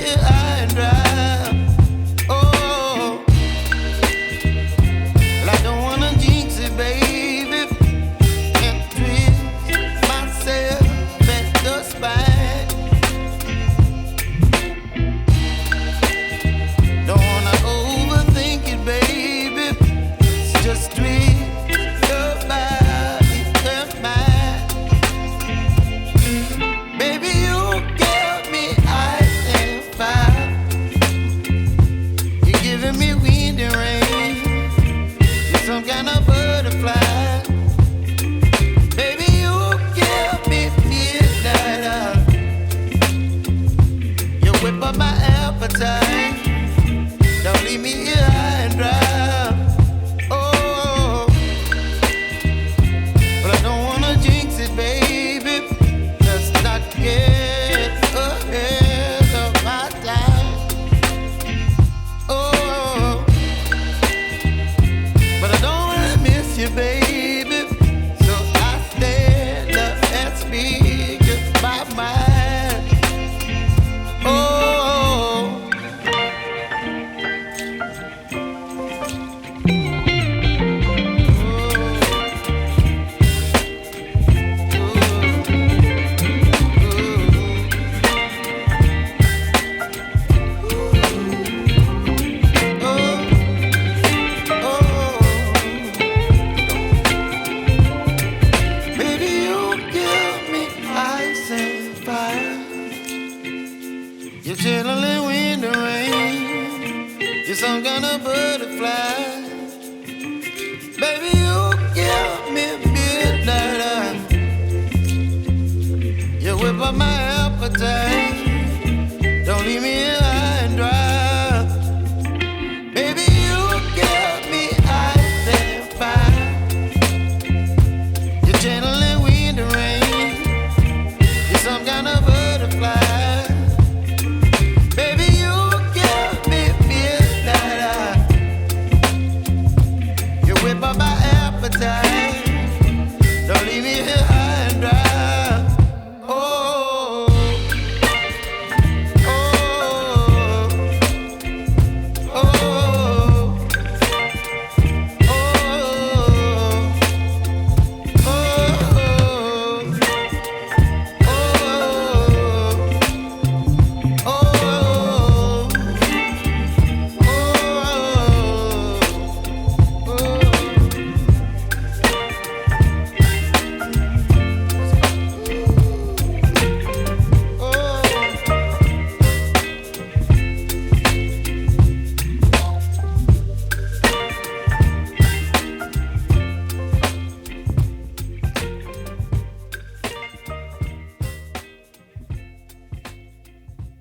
here high and dry. Oh, well, I don't wanna jinx it, baby, and twist myself at the spine. Don't wanna overthink it, baby. It's just twist your body and mine. Baby, you give me ice and fire. You're giving me wind and rain. You're some kind of butterfly. Baby, you give me midnight. You whip up my appetite. Don't leave me here high and dry. Oh, but I don't wanna jinx it, baby. Let's not get ahead of my time. Oh, but I don't wanna miss you, baby. So I stand up and speak my mind. Oh. Baby, you give me ice and fire. You're chilling wind and rain. You're some kind of butterfly. Baby, you give me midnight. You whip up my appetite.